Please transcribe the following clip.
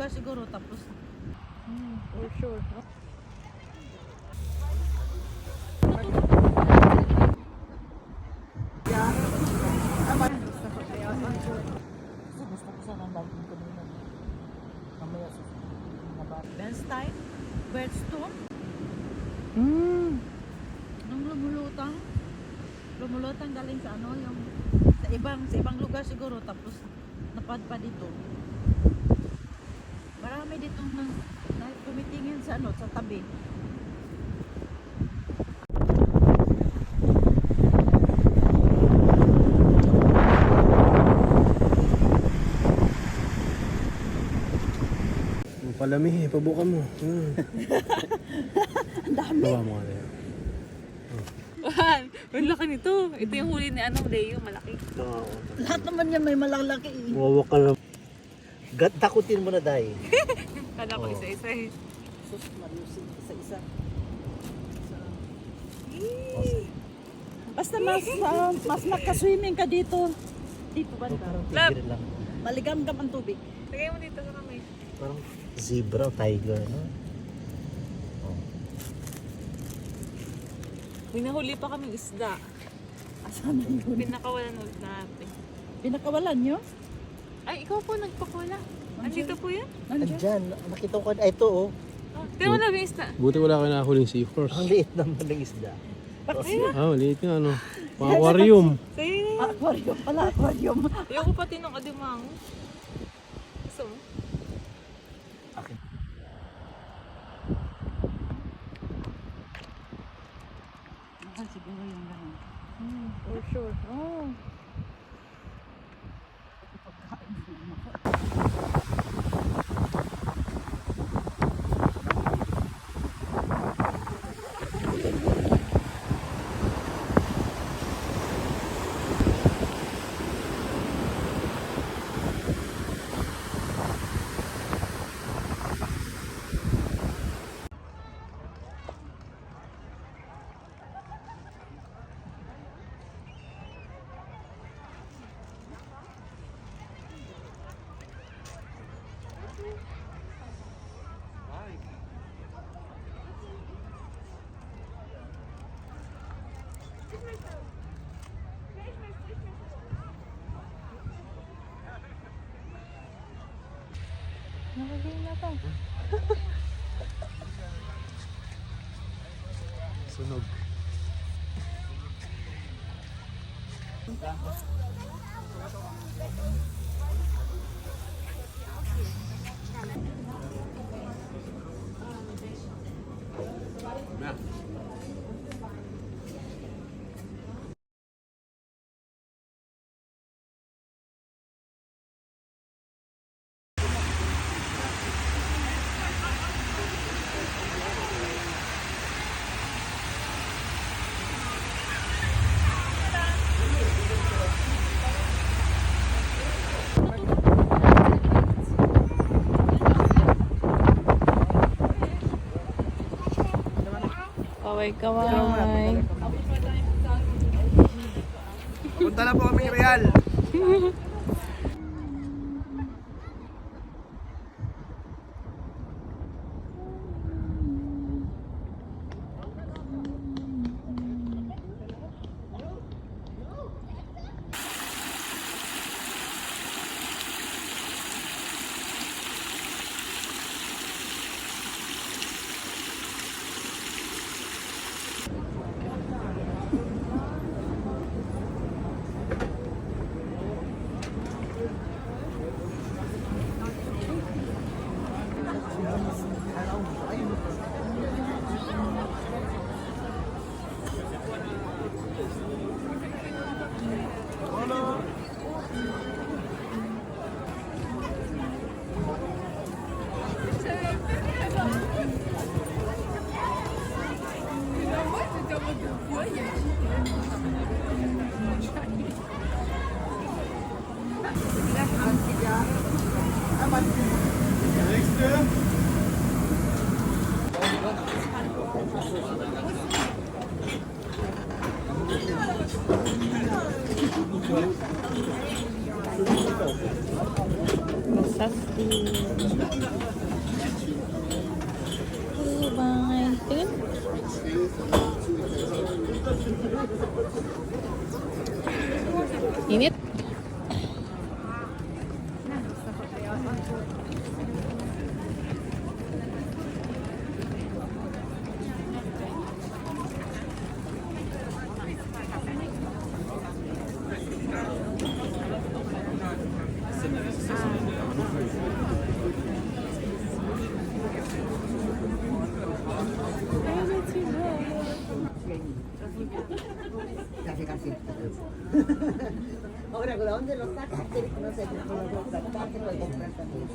lugar siguro tapos. For sure. Gusto ko sana laging kanina. Mamaya sa Bernstein, Birdstone, nung lumulutang galing sa ano yung sa ibang lugar siguro tapos napadpa dito. Marami dito na tumitingin sa ano sa tabi. Palami, pabuka mo. Ang dami. Bawa mo nga na yan. Ang laki nito. Ito yung huli ni anong Leo, malaki. Lahat naman yan may malalaki eh. Wawa ka lang. Takutin mo na, Day. Kala ko isa-isa eh. Sus, malusig isa-isa. Basta mas makaswimming ka dito. Dito ba? Parang Lab. tigre lang. Maligam-gam ang tubig. Lagay mo dito sa kamay. Parang zebra, tiger, no? May nahuli pa kaming isda. Asan na yun? Pinakawalan ulit natin. Pinakawalan nyo? Ay, ikaw po nagpakawala. Andito po yan? Nandiyan? Andyan, nakita ko ka. Ito, oh. Pero wala yung isda. Buti wala kayo nakahuling seahorse. Ang liit naman ng isda. Maliit nga ano. Pang aquarium. Sa'yo na yan. Aquarium pala, aquarium. Ayoko pati ng adimango. Gusto mo? Akin. Siguro yung gano'n. For sure. Oh. Nakagay na to. Sunog. Kaway-kaway. Punta na po kami Real. Sasti. Oh, bye. Tingin. Init. Ahora, ¿de dónde lo sacas? No sé, cómo lo sacas, que lo compras también.